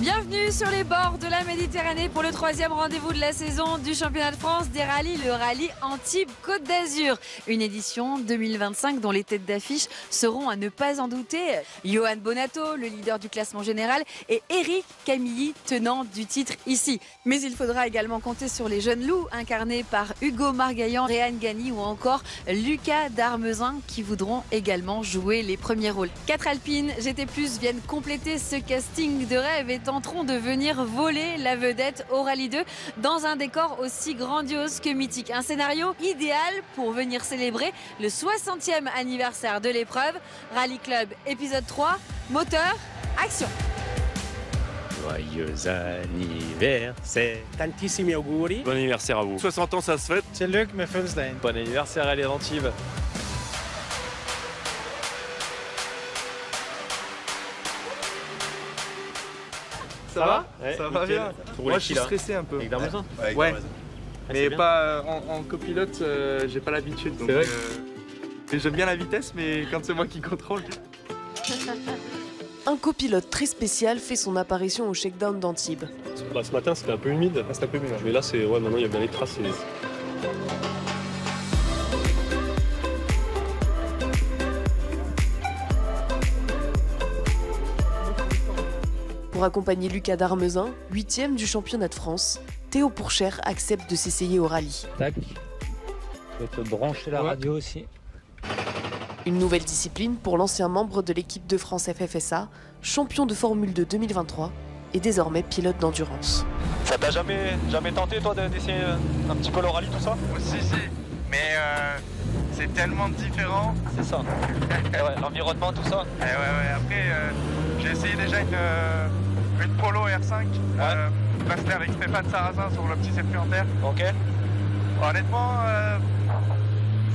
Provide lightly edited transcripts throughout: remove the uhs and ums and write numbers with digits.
Bienvenue sur les bords de la Méditerranée pour le 3e rendez-vous de la saison du championnat de France des rallyes, le rallye Antibes-Côte d'Azur. Une édition 2025 dont les têtes d'affiche seront à ne pas en douter. Johan Bonato, le leader du classement général, et Eric Camilly, tenant du titre ici. Mais il faudra également compter sur les jeunes loups incarnés par Hugo Margaillan, Réan Gani ou encore Lucas Darmezin qui voudront également jouer les premiers rôles. 4 Alpines GT+ viennent compléter ce casting de rêve et tenteront de venir voler la vedette au Rallye 2 dans un décor aussi grandiose que mythique. Un scénario idéal pour venir célébrer le 60e anniversaire de l'épreuve. Rallye Club épisode 3, moteur, action. Joyeux anniversaire. Tantissimi auguri. Bon anniversaire à vous. 60 ans, ça se fête. C'est Luc Meffelstein. Bon anniversaire à l'Antibes. Ça va? Ouais, Ça va bien. Moi, je suis stressé un peu. Avec Darmezin. Ouais. Mais bien. pas en copilote, j'ai pas l'habitude. Donc, vrai mais j'aime bien la vitesse, mais quand c'est moi qui contrôle. Un copilote très spécial fait son apparition au shakedown d'Antibes. Ce matin c'était un peu humide, mais là c'est maintenant il y a bien les traces. Pour accompagner Lucas Darmezin, 8e du championnat de France, Théo Pourchère accepte de s'essayer au rallye. Tac. Je vais te brancher la radio aussi. Une nouvelle discipline pour l'ancien membre de l'équipe de France FFSA, champion de Formule 2 2023 et désormais pilote d'endurance. Ça t'a jamais tenté toi d'essayer un petit peu le rallye tout ça? Si, mais c'est tellement différent. C'est ça. Ouais, l'environnement tout ça. Ouais. Après, j'ai essayé déjà une Polo R5. Là, c'était avec Stéphane Sarrazin sur le petit circuit en terre. Ok. Honnêtement,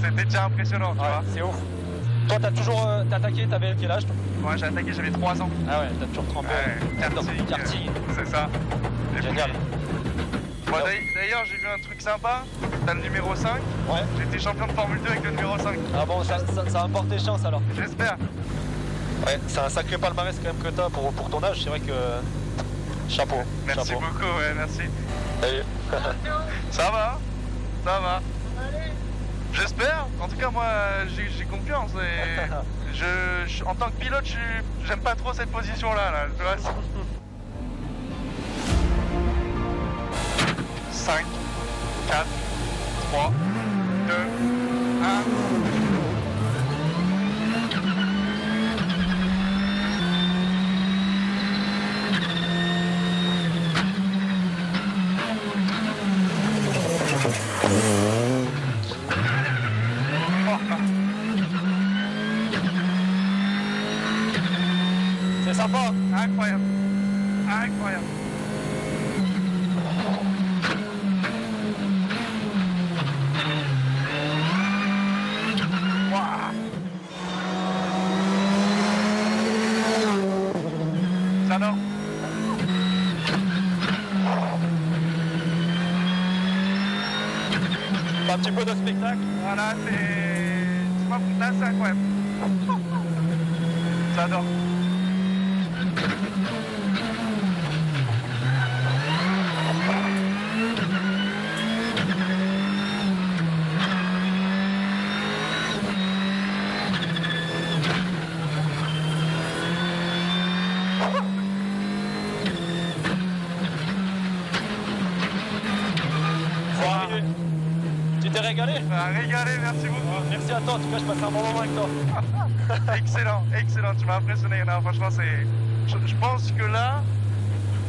c'était déjà impressionnant, tu vois. C'est ouf. Toi, t'as attaqué, t'avais quel âge toi? Moi, j'ai attaqué, j'avais 3 ans. Ah ouais, t'as toujours trempé. Karting. C'est ça. Génial. Moi, d'ailleurs, j'ai vu un truc sympa. T'as le numéro 5. Ouais. J'étais champion de Formule 2 avec le numéro 5. Ah bon, ça apporte des chances alors. J'espère. Ouais, c'est un sacré palmarès quand même que t'as pour ton âge. C'est vrai que chapeau. Merci chapeau. beaucoup, ouais, merci. Salut. Ça va. J'espère. En tout cas, moi, j'ai confiance. Et en tant que pilote, j'aime pas trop cette position-là. Là, tu vois. 5, 4, 3, 2, 1. C'est sympa. Incroyable. Waouh. J'adore. Un petit peu de spectacle. Voilà, c'est incroyable. J'adore. Tu t'es régalé? Régalé, merci beaucoup. Merci à toi, en tout cas je passe un bon moment avec toi. Excellent, tu m'as impressionné. Non, franchement, je pense que là,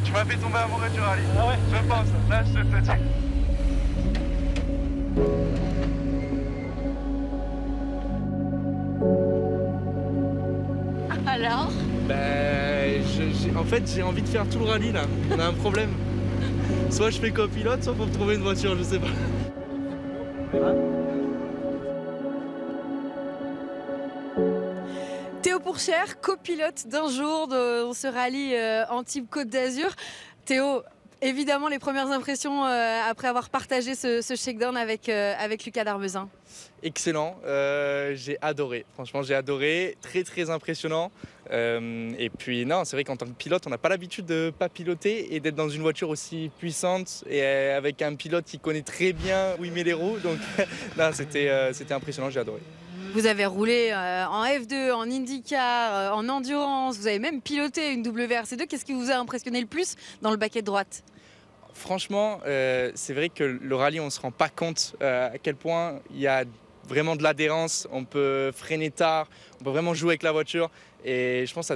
tu m'as fait tomber amoureux du rallye. Ah ouais? Je pense, là, je te le dis. Alors? En fait, j'ai envie de faire tout le rallye là. On a un problème. Soit je fais copilote, soit faut me trouver une voiture, je sais pas. Théo Pourchère, copilote d'un jour dans ce rallye Antibes-Côte d'Azur. Théo, évidemment, les premières impressions après avoir partagé ce shakedown avec Lucas Darmezin. Excellent, j'ai adoré, franchement j'ai adoré, très impressionnant. Et puis non, c'est vrai qu'en tant que pilote, on n'a pas l'habitude de ne pas piloter et d'être dans une voiture aussi puissante et avec un pilote qui connaît très bien où il met les roues. Donc non, c'était impressionnant, j'ai adoré. Vous avez roulé en F2, en IndyCar, en endurance, vous avez même piloté une WRC2. Qu'est-ce qui vous a impressionné le plus dans le baquet de droite? Franchement, c'est vrai que le rallye, on ne se rend pas compte à quel point il y a vraiment de l'adhérence, on peut freiner tard, on peut vraiment jouer avec la voiture et je pense que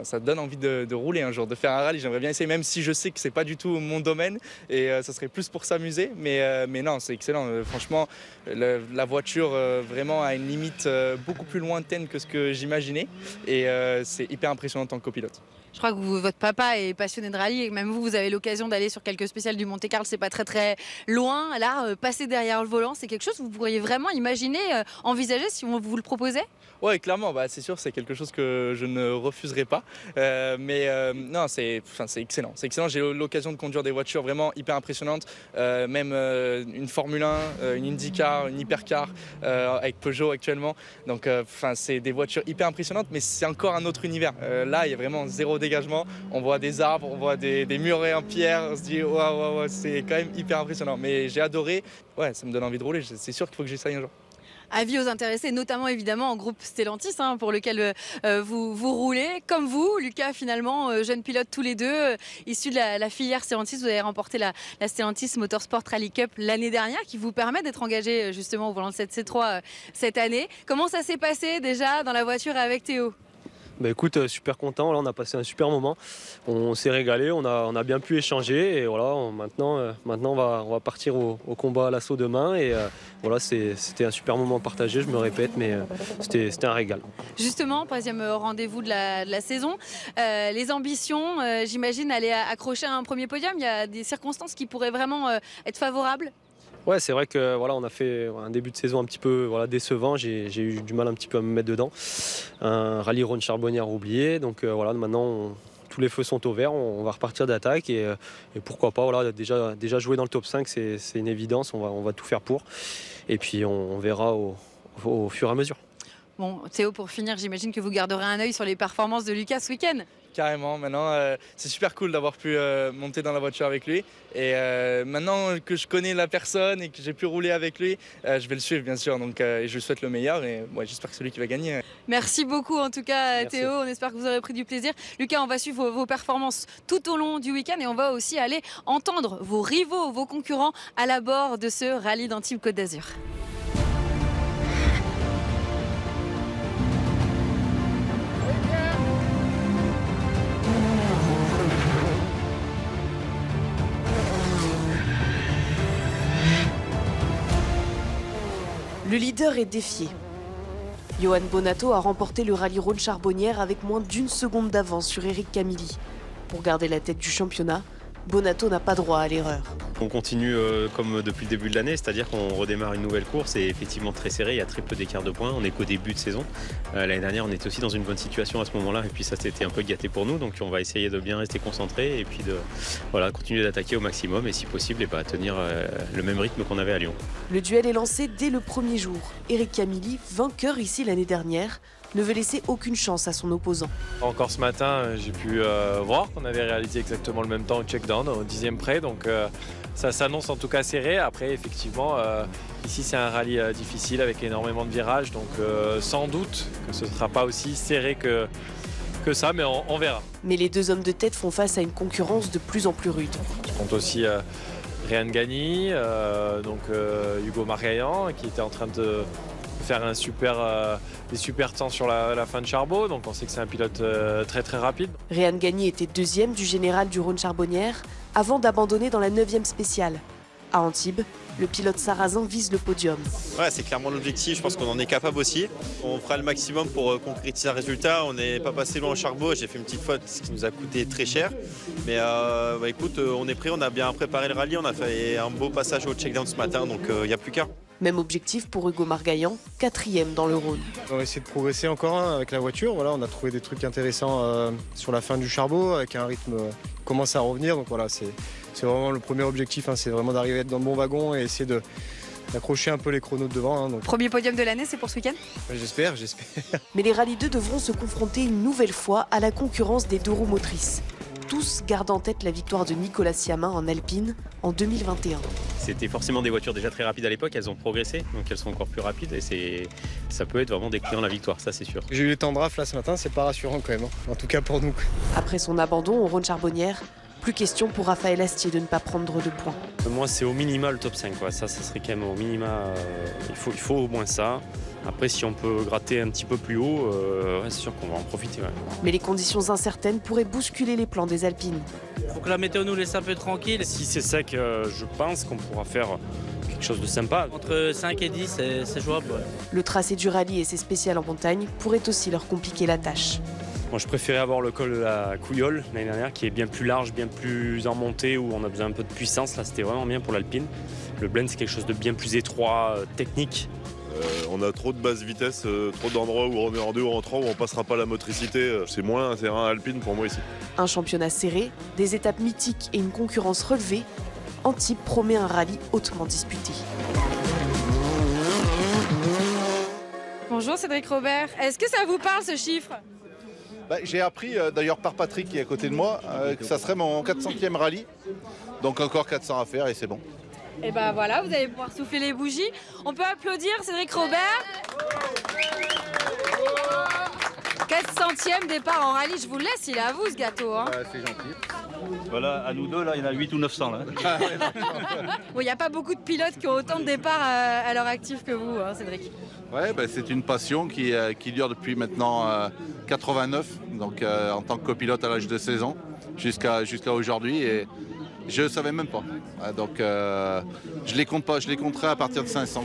ça donne envie de rouler un jour, de faire un rallye. J'aimerais bien essayer, même si je sais que c'est pas du tout mon domaine et ça serait plus pour s'amuser. Mais non, c'est excellent. Franchement, la voiture vraiment a une limite beaucoup plus lointaine que ce que j'imaginais et c'est hyper impressionnant en tant que copilote. Je crois que votre papa est passionné de rallye et même vous avez l'occasion d'aller sur quelques spéciales du Monte-Carlo, c'est pas très loin. Là, passer derrière le volant, c'est quelque chose que vous pourriez vraiment imaginer, envisager si on vous le proposait? Ouais, clairement, c'est sûr, c'est quelque chose que je ne refuserai pas. Non, c'est excellent. C'est excellent. J'ai eu l'occasion de conduire des voitures vraiment hyper impressionnantes, même une Formule 1, une IndyCar, une Hypercar avec Peugeot actuellement. Donc, c'est des voitures hyper impressionnantes, mais c'est encore un autre univers. Là, il y a vraiment zéro dégagement. On voit des arbres, on voit des murets en pierre. On se dit, waouh, c'est quand même hyper impressionnant. Mais j'ai adoré. Ouais, ça me donne envie de rouler. C'est sûr qu'il faut que j'essaye un jour. Avis aux intéressés, notamment évidemment en groupe Stellantis, pour lequel vous roulez. Comme vous, Lucas, finalement, jeune pilote tous les deux, issu de la filière Stellantis. Vous avez remporté la Stellantis Motorsport Rally Cup l'année dernière, qui vous permet d'être engagé justement au volant de cette C3 cette année. Comment ça s'est passé déjà dans la voiture avec Théo ? Écoute, super content, là on a passé un super moment, on s'est régalé, on a bien pu échanger et voilà, maintenant on va partir au combat à l'assaut demain et voilà, c'était un super moment partagé, je me répète, mais c'était un régal. Justement, troisième rendez-vous de la saison, les ambitions, j'imagine aller accrocher un premier podium, il y a des circonstances qui pourraient vraiment être favorables? Ouais, c'est vrai que voilà, on a fait un début de saison un petit peu décevant. J'ai eu du mal un petit peu à me mettre dedans. Un rallye Rhône-Charbonnière oublié. Donc voilà, maintenant tous les feux sont au vert. On va repartir d'attaque et pourquoi pas. Voilà, déjà jouer dans le top 5, c'est une évidence. On va tout faire pour. Et puis on verra au fur et à mesure. Bon, Théo, pour finir, j'imagine que vous garderez un œil sur les performances de Lucas ce week-end. Carrément, maintenant c'est super cool d'avoir pu monter dans la voiture avec lui et maintenant que je connais la personne et que j'ai pu rouler avec lui, je vais le suivre bien sûr, donc je lui souhaite le meilleur et j'espère que c'est lui qui va gagner. Merci beaucoup en tout cas. Merci. Théo, on espère que vous aurez pris du plaisir. Lucas, on va suivre vos performances tout au long du week-end et on va aussi aller entendre vos rivaux, vos concurrents à la bord de ce rallye d'Antibes-Côte d'Azur. Le leader est défié. Johan Bonatto a remporté le rallye Rhône-Charbonnière avec moins d'1 seconde d'avance sur Eric Camilli. Pour garder la tête du championnat, Bonatto n'a pas droit à l'erreur. On continue comme depuis le début de l'année, c'est-à-dire qu'on redémarre une nouvelle course et effectivement très serré, il y a très peu d'écart de points, on n'est qu'au début de saison. L'année dernière on était aussi dans une bonne situation à ce moment-là et puis ça c'était un peu gâté pour nous, donc on va essayer de bien rester concentré et puis de continuer d'attaquer au maximum et si possible et tenir le même rythme qu'on avait à Lyon. Le duel est lancé dès le premier jour. Eric Camilli, vainqueur ici l'année dernière, ne veut laisser aucune chance à son opposant. Encore ce matin, j'ai pu voir qu'on avait réalisé exactement le même temps au check-down, au 10e près, donc ça s'annonce en tout cas serré. Après, effectivement, ici c'est un rallye difficile avec énormément de virages, donc sans doute que ce ne sera pas aussi serré que ça, mais on verra. Mais les deux hommes de tête font face à une concurrence de plus en plus rude. Je compte aussi Réan Gagny, Hugo Margaillan, qui était en train de faire des super temps sur la fin de Charbot, donc on sait que c'est un pilote très très rapide. Réan Gagny était deuxième du général du Rhône-Charbonnière avant d'abandonner dans la 9e spéciale. À Antibes, le pilote sarrasin vise le podium. Ouais, c'est clairement l'objectif, je pense qu'on en est capable aussi. On fera le maximum pour concrétiser un résultat. On n'est pas passé loin au Charbot, j'ai fait une petite faute, ce qui nous a coûté très cher. Mais écoute, on est prêt, on a bien préparé le rallye, on a fait un beau passage au check-down ce matin, donc il n'y a plus qu'à. Même objectif pour Hugo Margaillan, 4e dans le Rhône. On va essayer de progresser encore avec la voiture. Voilà, on a trouvé des trucs intéressants sur la fin du Charbot, avec un rythme qui commence à revenir. Donc voilà, c'est vraiment le premier objectif, c'est vraiment d'arriver à être dans le bon wagon et essayer d'accrocher un peu les chronos de devant. Donc. Premier podium de l'année, c'est pour ce week-end? J'espère. Mais les Rallye 2 devront se confronter une nouvelle fois à la concurrence des deux roues motrices. Tous gardent en tête la victoire de Nicolas Siamin en Alpine en 2021. C'était forcément des voitures déjà très rapides à l'époque, elles ont progressé, donc elles sont encore plus rapides et ça peut être vraiment des clients la victoire, ça c'est sûr. J'ai eu les temps de rafle là ce matin, c'est pas rassurant quand même, en tout cas pour nous. Après son abandon au Rhône-Charbonnière, plus question pour Raphaël Astier de ne pas prendre de points. Moi c'est au minima le top 5, quoi. Ça serait quand même au minima, il faut au moins ça. Après si on peut gratter un petit peu plus haut, c'est sûr qu'on va en profiter. Ouais. Mais les conditions incertaines pourraient bousculer les plans des Alpines. Il faut que la météo nous laisse un peu tranquille. Si c'est sec, je pense qu'on pourra faire quelque chose de sympa. Entre 5 et 10, c'est jouable. Ouais. Le tracé du rallye et ses spéciales en montagne pourraient aussi leur compliquer la tâche. Moi je préférais avoir le col de la Couillole l'année dernière qui est bien plus large, bien plus en montée où on a besoin un peu de puissance. Là c'était vraiment bien pour l'Alpine. Le blend c'est quelque chose de bien plus étroit, technique. On a trop de basse vitesse, trop d'endroits où on est en deux ou rentrant où on passera pas la motricité. C'est moins un terrain alpine pour moi ici. Un championnat serré, des étapes mythiques et une concurrence relevée, Antibes promet un rallye hautement disputé. Bonjour Cédric Robert, est-ce que ça vous parle ce chiffre? J'ai appris d'ailleurs par Patrick qui est à côté de moi que ça serait mon 400e rallye. Donc encore 400 à faire et c'est bon. Et ben voilà, vous allez pouvoir souffler les bougies. On peut applaudir Cédric Robert. 400e départ en rallye, je vous le laisse, il est à vous ce gâteau. Hein. C'est gentil. Voilà, à nous deux, là, il y en a 8 ou 900. Là. Bon, il n'y a pas beaucoup de pilotes qui ont autant de départs à leur actif que vous, hein, Cédric. Ouais, c'est une passion qui dure depuis maintenant 89, donc en tant que copilote à l'âge de 16 ans, jusqu'à aujourd'hui. Et je ne savais même pas. Donc je les compte pas, je les compterai à partir de 500.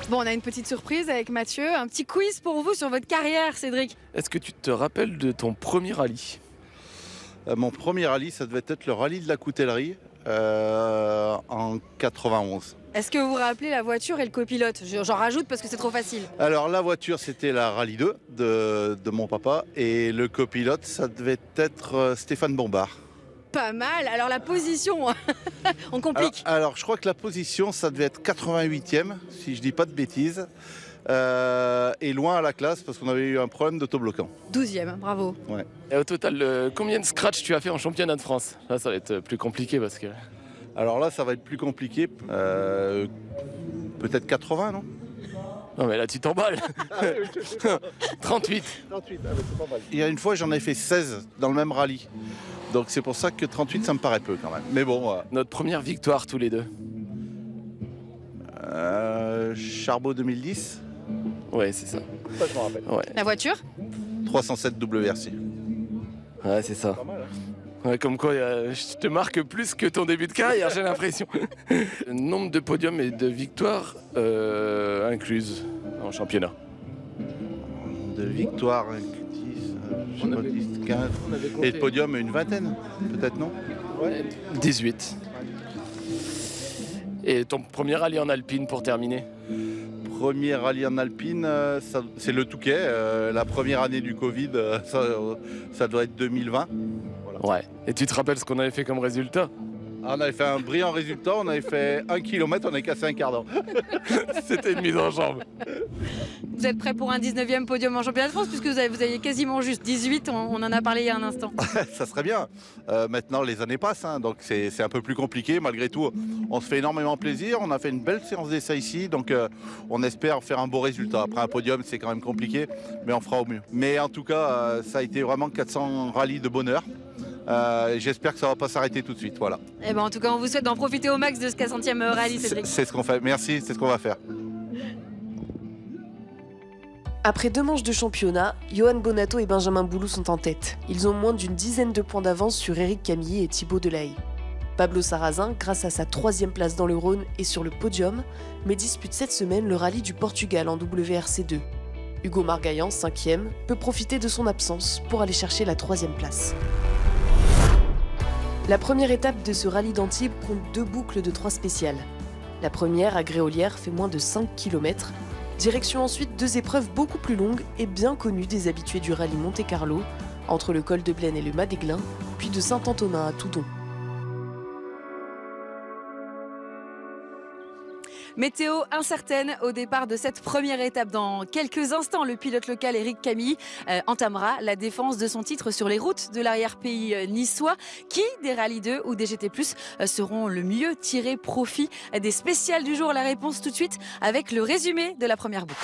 Bon, on a une petite surprise avec Mathieu, un petit quiz pour vous sur votre carrière, Cédric. Est-ce que tu te rappelles de ton premier rallye? Mon premier rallye, ça devait être le rallye de la Coutellerie en 91. Est-ce que vous vous rappelez la voiture et le copilote? J'en rajoute parce que c'est trop facile. Alors la voiture, c'était la Rallye 2 de mon papa et le copilote, ça devait être Stéphane Bombard. Pas mal. Alors la position, on complique. Alors je crois que la position, ça devait être 88e, si je dis pas de bêtises. Et loin à la classe parce qu'on avait eu un problème d'autobloquant. 12e, bravo. Ouais. Et au total, combien de scratch tu as fait en championnat de France? Là, ça va être plus compliqué parce que... Alors là, ça va être plus compliqué. Peut-être 80, non? Non mais là, tu t'emballes. 38. Il y a une fois, j'en ai fait 16 dans le même rallye. Donc c'est pour ça que 38, ça me paraît peu quand même. Mais bon... Notre première victoire tous les deux. Charbot 2010. Ouais, c'est ça. Ça, je m'en rappelle. Ouais. La voiture 307 WRC. Ouais, c'est ça. Ouais, comme quoi, je te marque plus que ton début de carrière, j'ai l'impression. Nombre de podiums et de victoires incluses en championnat. De victoires incluses, je sais pas, 10, 15. Et de podiums, une vingtaine, peut-être, non? Ouais. 18. Et ton premier rallye en Alpine pour terminer? Premier rallye en Alpine, c'est le Touquet. La première année du Covid, ça doit être 2020. Voilà. Ouais. Et tu te rappelles ce qu'on avait fait comme résultat? On avait fait un brillant résultat, on avait fait 1 km, on a cassé un quart d'heure. C'était une mise en jambe. Vous êtes prêt pour un 19e podium en championnat de France puisque vous aviez quasiment juste 18, on en a parlé il y a un instant. Ça serait bien. Maintenant les années passent, hein, donc c'est un peu plus compliqué. Malgré tout, on se fait énormément plaisir. On a fait une belle séance d'essai ici, donc on espère faire un beau résultat. Après un podium, c'est quand même compliqué, mais on fera au mieux. Mais en tout cas, ça a été vraiment 400 rallyes de bonheur. J'espère que ça ne va pas s'arrêter tout de suite. Voilà. Et ben en tout cas, on vous souhaite d'en profiter au max de ce 400e rallye. C'est ce qu'on fait. Merci, c'est ce qu'on va faire. Après 2 manches de championnat, Johan Bonato et Benjamin Boulou sont en tête. Ils ont moins d'une dizaine de points d'avance sur Éric Camillier et Thibaut Delahaye. Pablo Sarrazin, grâce à sa 3e place dans le Rhône, est sur le podium, mais dispute cette semaine le rallye du Portugal en WRC2. Hugo Margaillan, 5e, peut profiter de son absence pour aller chercher la 3e place. La première étape de ce rallye d'Antibes compte 2 boucles de 3 spéciales. La première, à Gréolières, fait moins de 5 km. Direction ensuite 2 épreuves beaucoup plus longues et bien connues des habitués du rallye Monte-Carlo, entre le col de Blaine et le Mas des Glins, puis de Saint-Antonin à Toudon. Météo incertaine au départ de cette première étape. Dans quelques instants, le pilote local Éric Camilly entamera la défense de son titre sur les routes de l'arrière-pays niçois. Qui des Rallye 2 ou des GT+, seront le mieux tirés profit des spéciales du jour? La réponse tout de suite avec le résumé de la première boucle.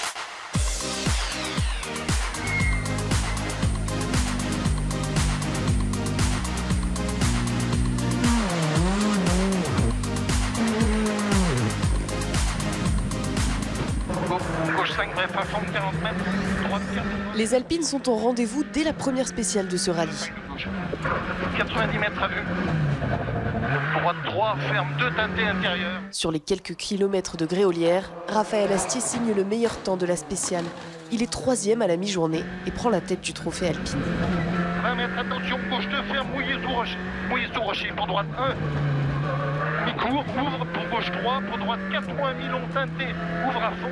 Gauche 5, bref, à fond de 40 mètres, droite 4. Les Alpines sont au rendez-vous dès la première spéciale de ce rallye. 90 mètres à vue. Droite 3, ferme 2 teintés intérieurs. Sur les quelques kilomètres de Gréolières, Raphaël Astier signe le meilleur temps de la spéciale. Il est 3e à la mi-journée et prend la tête du trophée alpine. 20 mètres, attention, gauche 2, ferme, mouillé sous rocher. Mouillé sous rocher, pour droite 1. Mi-court, ouvre, pour gauche 3, pour droite 4, 3, mi-long, teinté, ouvre à fond.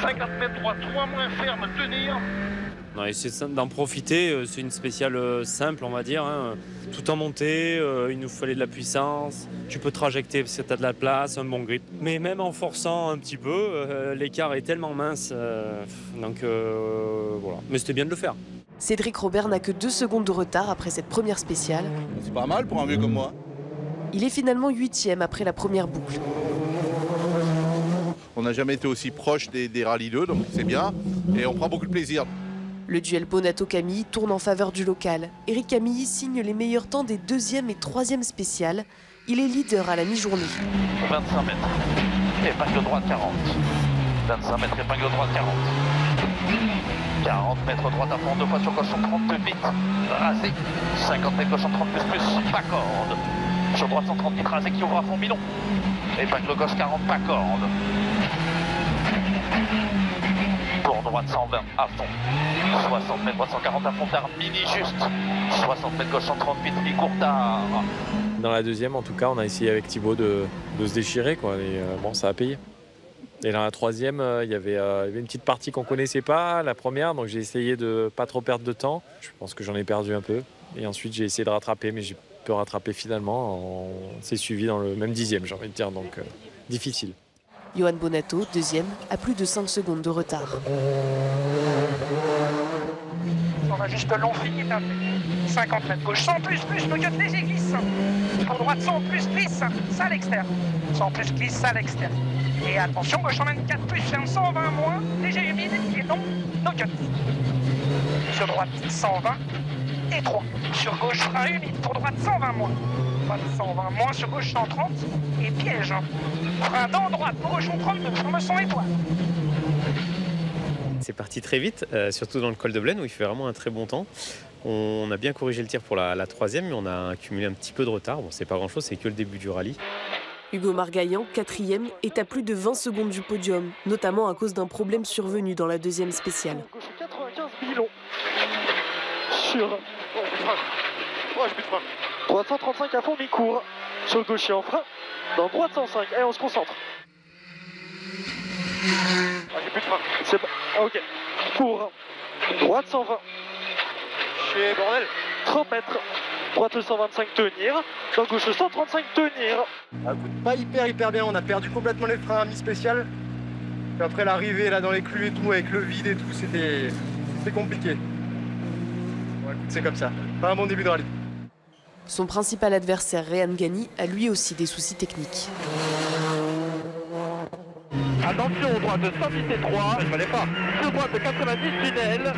50 mètres droite, 3 moins ferme, tenir. On a essayé d'en profiter, c'est une spéciale simple on va dire, hein. Tout en montée, il nous fallait de la puissance, tu peux trajecter parce que tu as de la place, un bon grip. Mais même en forçant un petit peu, l'écart est tellement mince, donc voilà. Mais c'était bien de le faire. Cédric Robert n'a que 2 secondes de retard après cette première spéciale. C'est pas mal pour un vieux comme moi. Il est finalement 8e après la première boucle. On n'a jamais été aussi proche des Rallye 2, donc c'est bien. Et on prend beaucoup de plaisir. Le duel Bonato-Camilly tourne en faveur du local. Éric Camilly signe les meilleurs temps des 2e et 3e spéciales. Il est leader à la mi-journée. 25 mètres, épingle droite 40. 25 mètres, épingle droite 40. 40 mètres droite à fond, 2 fois sur cochon 32 vite. Rasé. 50 mètres cochon 30 plus, pas corde. Sur droite 130 vite, rasé qui ouvre à fond bidon. Épingle gauche 40, pas corde. Pour droite 120 à fond. 60 mètres droite 140 à fond tard, mini juste. 60 mètres gauche 138, mi-court tard. Dans la deuxième, en tout cas, on a essayé avec Thibaut de se déchirer, quoi. Et bon, ça a payé. Et dans la troisième, il y avait une petite partie qu'on connaissait pas, la première, donc j'ai essayé de pas trop perdre de temps. Je pense que j'en ai perdu un peu. Et ensuite, j'ai essayé de rattraper, mais j'ai peu rattrapé finalement. On s'est suivi dans le même 10e, j'ai envie de dire, donc difficile. Johan Bonato, 2e, à plus de 5 secondes de retard. On va juste long fini, 50 mètres gauche, 100 plus, no cut léger glisse. Pour droite, 100 plus, glisse, ça à l'extérieur. 100 plus, glisse, ça à l'extérieur. Et attention, gauche en 24 plus, 120 moins, léger humide et long, no cut. Sur droite, 120 et 3. Sur gauche, frein humide, pour droite, 120 moins. 120 moins, sur gauche, 130 et piège. Frein dans droite, pour gauche, 32, ferme son étoile. C'est parti très vite, surtout dans le col de Blaine où il fait vraiment un très bon temps. On a bien corrigé le tir pour la troisième, mais on a accumulé un petit peu de retard. Bon, c'est pas grand-chose, c'est que le début du rallye. Hugo Margaillan, 4e, est à plus de 20 secondes du podium, notamment à cause d'un problème survenu dans la 2e spéciale. 95 bilons. Sur... Droite 135 à fond, mi-court. Sur le gaucher en frein. Dans droite 105. Allez, on se concentre. J'ai plus de frein. C'est bon. Ok. Pour droite 120. Chez bordel. 30 mètres. Droite 125 tenir. Dans gauche 135 tenir. Pas hyper bien. On a perdu complètement les freins à mi-spécial. Après l'arrivée là dans les clous et tout, avec le vide et tout, c'était compliqué. Bon, écoute, c'est comme ça. Pas un bon début de rallye. Son principal adversaire, Réan Gani, a lui aussi des soucis techniques. Attention, droite 110 et 3. Je fallait pas. Sur droite 90 tunnel.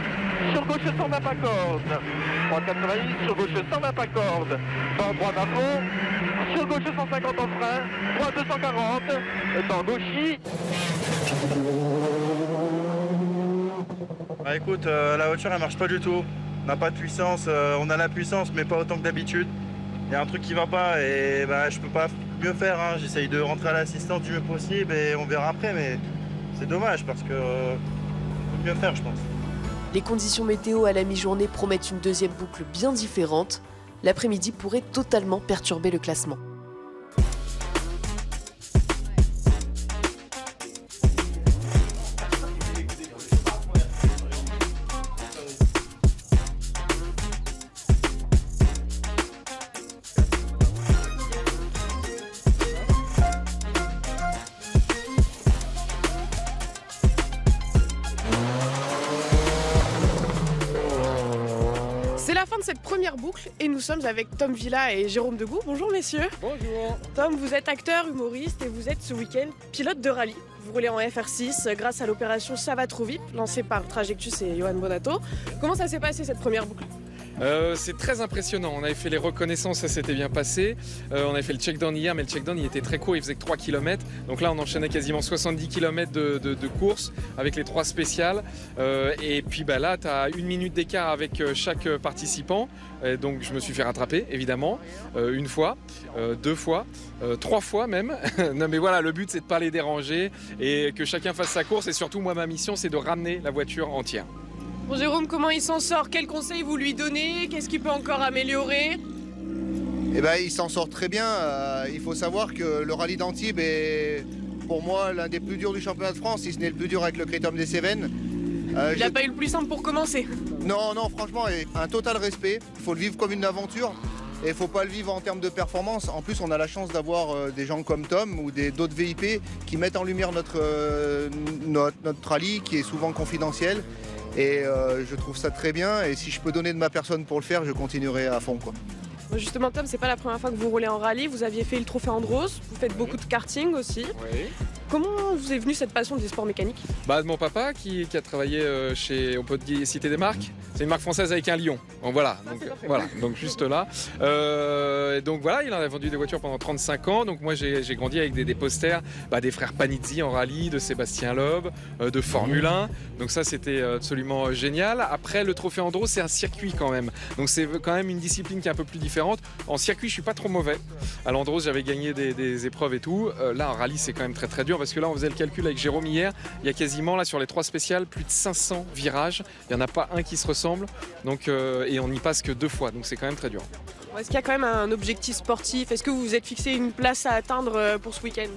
Sur gauche 120 pas corde. Droite 90, sur gauche 120 pas corde. Dans droite à fond. Sur gauche 150 en frein. Droite 240. Dans gauchis. Bah écoute, la voiture elle marche pas du tout. On n'a pas de puissance, on a la puissance mais pas autant que d'habitude. Il y a un truc qui va pas et bah, je peux pas mieux faire. Hein. J'essaye de rentrer à l'assistance du mieux possible et on verra après, mais c'est dommage parce que on peut mieux faire, je pense. Les conditions météo à la mi-journée promettent une 2e boucle bien différente. L'après-midi pourrait totalement perturber le classement. C'est la fin de cette première boucle et nous sommes avec Tom Villa et Jérôme Degout. Bonjour messieurs. Bonjour. Tom, vous êtes acteur, humoriste et vous êtes ce week-end pilote de rallye. Vous roulez en FR6 grâce à l'opération Ça va trop vite, lancée par Trajectus et Johan Bonato. Comment ça s'est passé cette première boucle ? C'est très impressionnant. On avait fait les reconnaissances, ça s'était bien passé. On avait fait le check-down hier, mais le check-down il était très court, il faisait que 3 km. Donc là, on enchaînait quasiment 70 km de course avec les 3 spéciales. Et puis là, tu as 1 minute d'écart avec chaque participant. Donc je me suis fait rattraper, évidemment, 1 fois, 2 fois, 3 fois même. Non mais voilà, le but c'est de ne pas les déranger et que chacun fasse sa course. Et surtout, moi, ma mission, c'est de ramener la voiture entière. Bon Jérôme, comment il s'en sort? Quels conseils vous lui donnez? Qu'est-ce qu'il peut encore améliorer? Il s'en sort très bien. Il faut savoir que le rallye d'Antibes est pour moi l'un des plus durs du championnat de France, si ce n'est le plus dur avec le Critérium des Cévennes. Il n'a pas eu le plus simple pour commencer. Non, franchement, un total respect. Il faut le vivre comme une aventure et il ne faut pas le vivre en termes de performance. En plus, on a la chance d'avoir des gens comme Tom ou d'autres VIP qui mettent en lumière notre rallye qui est souvent confidentiel. Et je trouve ça très bien et si je peux donner de ma personne pour le faire, je continuerai à fond, quoi. Justement Tom, c'est pas la première fois que vous roulez en rallye, vous aviez fait le trophée Andros, vous faites beaucoup de karting aussi. Oui. Comment vous est venue cette passion des sports mécaniques? De mon papa qui a travaillé on peut citer des marques. C'est une marque française avec un lion. Donc voilà, donc juste là. Donc voilà, il en a vendu des voitures pendant 35 ans. Donc moi j'ai grandi avec des posters des frères Panizzi en rallye, de Sébastien Loeb, de Formule 1. Donc ça c'était absolument génial. Après le trophée Andros, c'est un circuit quand même. Donc c'est quand même une discipline qui est un peu plus différente. En circuit, je suis pas trop mauvais. À l'Andros, j'avais gagné des épreuves et tout. Là en rallye, c'est quand même très très dur parce que là on faisait le calcul avec Jérôme hier. Il y a quasiment là sur les 3 spéciales plus de 500 virages. Il n'y en a pas un qui se ressemble. Donc, et on n'y passe que 2 fois. Donc c'est quand même très dur. Est-ce qu'il y a quand même un objectif sportif? Est-ce que vous vous êtes fixé une place à atteindre pour ce week-end?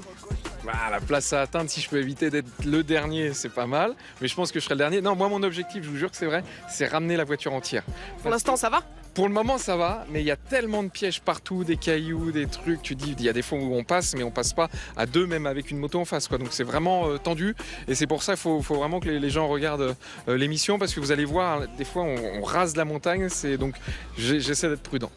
La place à atteindre, si je peux éviter d'être le dernier, c'est pas mal. Mais je pense que je serai le dernier. Non, moi mon objectif, je vous jure que c'est vrai, c'est ramener la voiture entière. Pour l'instant, ça va? Pour le moment, ça va, mais il y a tellement de pièges partout, des cailloux, des trucs. Tu dis, il y a des fois où on passe, mais on passe pas à 2, même avec une moto en face, quoi. Donc c'est vraiment tendu. Et c'est pour ça qu'il faut vraiment que les gens regardent l'émission, parce que vous allez voir, des fois, on rase la montagne. Donc j'essaie d'être prudent.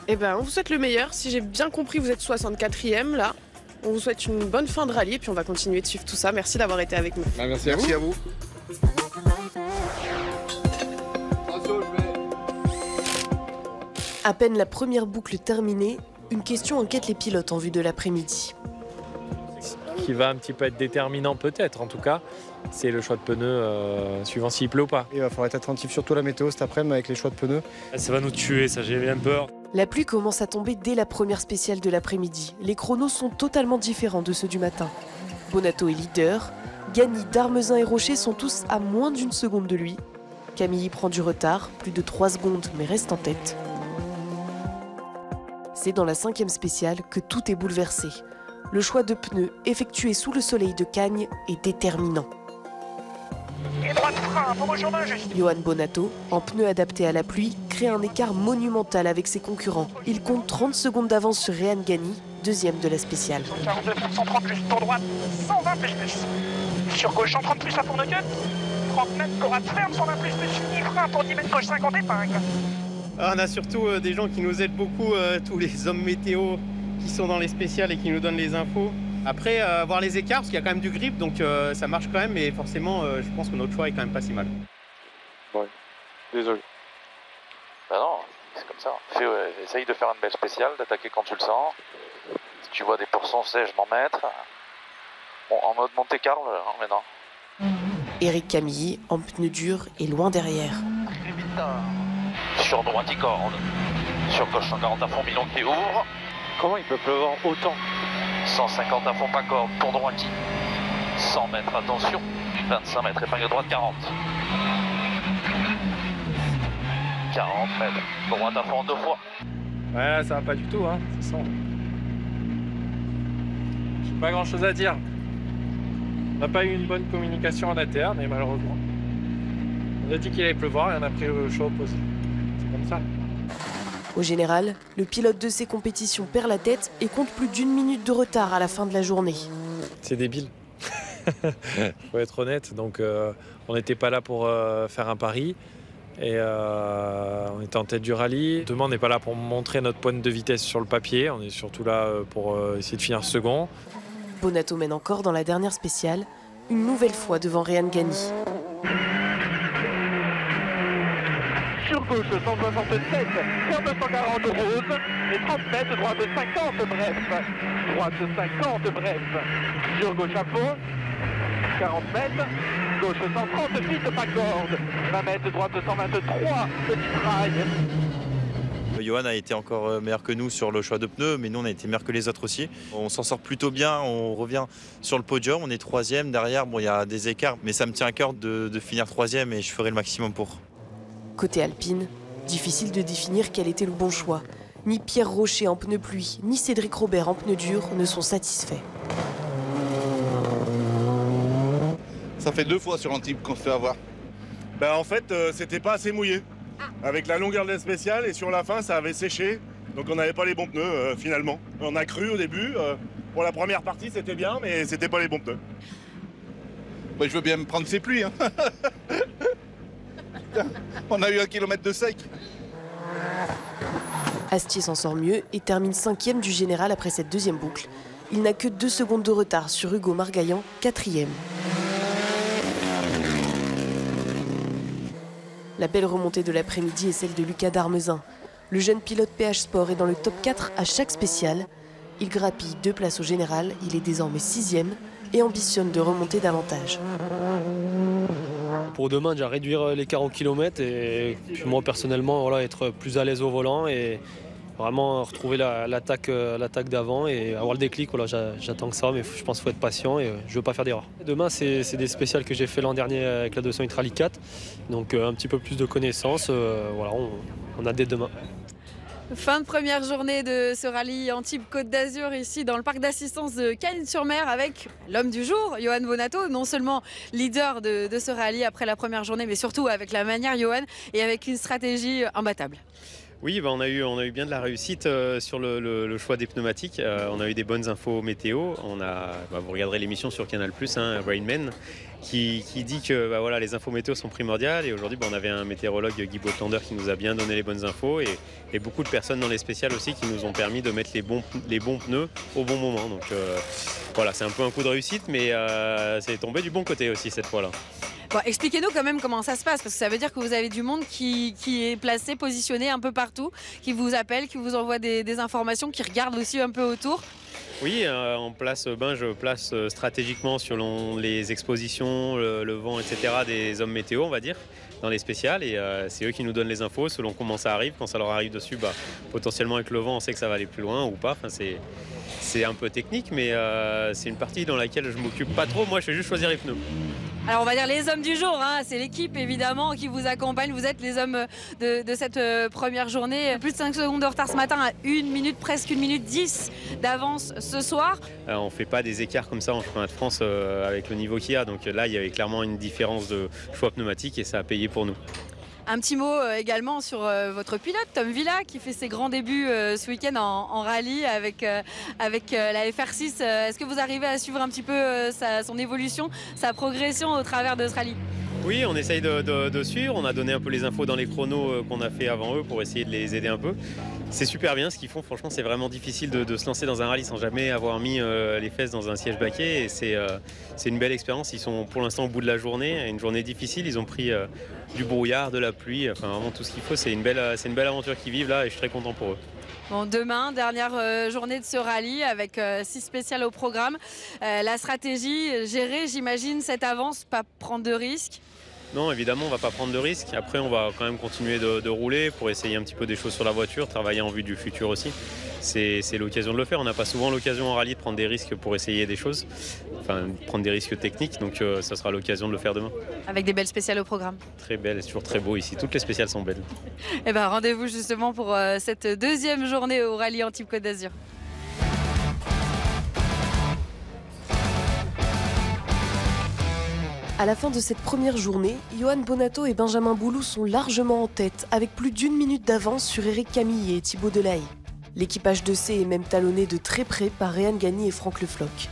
On vous souhaite le meilleur. Si j'ai bien compris, vous êtes 64e là. On vous souhaite une bonne fin de rallye et puis on va continuer de suivre tout ça. Merci d'avoir été avec nous. Merci à vous. À peine la première boucle terminée, une question inquiète les pilotes en vue de l'après-midi. Ce qui va un petit peu être déterminant peut-être en tout cas, c'est le choix de pneus suivant s'il pleut ou pas. Il va falloir être attentif surtout à la météo cet après-midi avec les choix de pneus. Ça va nous tuer, ça j'ai bien peur. La pluie commence à tomber dès la première spéciale de l'après-midi. Les chronos sont totalement différents de ceux du matin. Bonato est leader, Gagny, Darmezin et Rocher sont tous à moins d'1 seconde de lui. Camilly prend du retard, plus de 3 secondes mais reste en tête. C'est dans la 5e spéciale que tout est bouleversé. Le choix de pneus effectué sous le soleil de Cagnes est déterminant. Et droite frein pour Jean juste. Johan Bonato, en pneus adaptés à la pluie, crée un écart monumental avec ses concurrents. Il compte 30 secondes d'avance sur Réan Gagny, 2e de la spéciale. 42%, 30 plus pour droite, 120 plus. Sur gauche, 130 plus à fond de queue. 30 mètres, droite ferme, 120 plus, fini, frein pour 10 mètres, gauche 50 épingle. On a surtout des gens qui nous aident beaucoup, tous les hommes météo qui sont dans les spéciales et qui nous donnent les infos. Après, voir les écarts, parce qu'il y a quand même du grip, donc ça marche quand même, mais forcément, je pense que notre choix est quand même pas si mal. Ouais, désolé. Non, c'est comme ça. Essaye de faire une belle spéciale, d'attaquer quand tu le sens. Si tu vois des pourcents sèches, m'en mettre. Bon, en mode Monte-Carlo, maintenant. Éric Camilly, en pneus durs, est loin derrière. Sur droite, il corde. Sur gauche, 140 à fond, Milon qui ouvre. Comment il peut pleuvoir autant? 150 à fond, pas corde, pour droite. 100 mètres, attention. 25 mètres, épingle droite, 40. 40 mètres, droite à fond 2 fois. Ouais, là, ça va pas du tout, hein, c'est ça. J'ai pas grand chose à dire. On n'a pas eu une bonne communication en interne, et malheureusement. On a dit qu'il allait pleuvoir et on a pris le choix opposé. C'est comme ça. Au général, le pilote de ces compétitions perd la tête et compte plus d'1 minute de retard à la fin de la journée. C'est débile. Faut être honnête. Donc, on n'était pas là pour faire un pari. Et on était en tête du rallye. Demain, on n'est pas là pour montrer notre pointe de vitesse sur le papier. On est surtout là pour essayer de finir second. Bonnato mène encore dans la dernière spéciale, une nouvelle fois devant Rehan Ghani. Sur gauche, 167, sur 240 rose, et 30 mètres, droite 50, bref. Droite 50, bref. Sur gauche à fond, 40 mètres, gauche 130, vite pas corde. 20 mètres, droite 123, petit rail. Johan a été encore meilleur que nous sur le choix de pneus, mais nous on a été meilleurs que les autres aussi. On s'en sort plutôt bien, on revient sur le podium, on est 3e. Derrière, bon, il y a des écarts, mais ça me tient à cœur de finir 3e et je ferai le maximum pour. Côté Alpine, difficile de définir quel était le bon choix. Ni Pierre Rocher en pneus pluie, ni Cédric Robert en pneus durs ne sont satisfaits. Ça fait 2 fois sur Antibes qu'on se fait avoir. Ben, en fait, c'était pas assez mouillé. Avec la longueur de la spéciale et sur la fin, ça avait séché. Donc on n'avait pas les bons pneus finalement. On a cru au début. Pour la première partie, c'était bien, mais c'était pas les bons pneus. Ouais, je veux bien me prendre ces pluies. Hein. On a eu 1 kilomètre de sec. Astier s'en sort mieux et termine 5e du général après cette deuxième boucle. Il n'a que 2 secondes de retard sur Hugo Margaillan, 4e. La belle remontée de l'après-midi est celle de Lucas Darmezin. Le jeune pilote PH Sport est dans le top 4 à chaque spéciale. Il grappille 2 places au général, il est désormais 6e et ambitionne de remonter davantage. Pour demain, déjà réduire l'écart au kilomètre et puis moi personnellement, voilà, être plus à l'aise au volant et vraiment retrouver l'attaque d'avant et avoir le déclic. Voilà, j'attends que ça, mais je pense qu'il faut être patient et je ne veux pas faire d'erreur. Demain, c'est des spéciales que j'ai fait l'an dernier avec la 208 Rally 4, donc un petit peu plus de connaissances. Voilà, on a dès demain. Fin de première journée de ce rallye Antibes-Côte d'Azur ici dans le parc d'assistance de Cagnes-sur-Mer avec l'homme du jour, Johan Bonnato, non seulement leader de ce rallye après la première journée, mais surtout avec la manière Johan et avec une stratégie imbattable. Oui, on a eu bien de la réussite sur le choix des pneumatiques. On a eu des bonnes infos météo. Vous regarderez l'émission sur Canal+, Rainman, qui dit que voilà, les infos météo sont primordiales. Et aujourd'hui, on avait un météorologue, Guy Botlander, qui nous a bien donné les bonnes infos. Et beaucoup de personnes dans les spéciales aussi qui nous ont permis de mettre les bons pneus au bon moment. Donc voilà, c'est un peu un coup de réussite, mais c'est tombé du bon côté aussi cette fois-là. Bon, expliquez-nous quand même comment ça se passe, parce que ça veut dire que vous avez du monde qui est placé, positionné un peu partout, qui vous appelle, qui vous envoie des informations, qui regarde aussi un peu autour. Oui, je place stratégiquement selon les expositions, le vent, etc. des hommes météo, on va dire, dans les spéciales. Et c'est eux qui nous donnent les infos selon comment ça arrive. Quand ça leur arrive dessus, potentiellement avec le vent, on sait que ça va aller plus loin ou pas. Enfin, c'est un peu technique, mais c'est une partie dans laquelle je m'occupe pas trop. Moi, je fais juste choisir les pneus. Alors on va dire les hommes du jour, c'est l'équipe évidemment qui vous accompagne. Vous êtes les hommes de cette première journée. Plus de 5 secondes de retard ce matin à 1 minute, presque 1 minute 10 d'avance ce soir. On ne fait pas des écarts comme ça en championnat de France avec le niveau qu'il y a. Donc là, il y avait clairement une différence de choix pneumatique et ça a payé pour nous. Un petit mot également sur votre pilote, Tom Villa, qui fait ses grands débuts ce week-end en rallye avec la FR6. Est-ce que vous arrivez à suivre un petit peu son évolution, sa progression au travers de ce rallye ? Oui, on essaye de suivre. On a donné un peu les infos dans les chronos qu'on a fait avant eux pour essayer de les aider un peu. C'est super bien ce qu'ils font. Franchement, c'est vraiment difficile de se lancer dans un rallye sans jamais avoir mis les fesses dans un siège baquet. Et c'est une belle expérience. Ils sont pour l'instant au bout de la journée. Une journée difficile. Ils ont pris du brouillard, de la pluie, enfin vraiment tout ce qu'il faut. C'est une belle aventure qu'ils vivent là et je suis très content pour eux. Bon, demain, dernière journée de ce rallye avec 6 spéciales au programme. La stratégie, gérer, j'imagine, cette avance, pas prendre de risques. Non, évidemment, on ne va pas prendre de risques. Après, on va quand même continuer de rouler pour essayer un petit peu des choses sur la voiture, travailler en vue du futur aussi. c'est l'occasion de le faire. On n'a pas souvent l'occasion en rallye de prendre des risques pour essayer des choses, enfin prendre des risques techniques, donc ça sera l'occasion de le faire demain. Avec des belles spéciales au programme. Très belle, c'est toujours très beau ici, toutes les spéciales sont belles. Et ben rendez-vous justement pour cette deuxième journée au rallye Antibes Côte d'Azur. À la fin de cette première journée, Yoann Bonato et Benjamin Boulou sont largement en tête, avec plus d'1 minute d'avance sur Éric Camillier et Thibaut Delahaye. L'équipage de C est même talonné de très près par Réan Gagny et Franck Le Floch.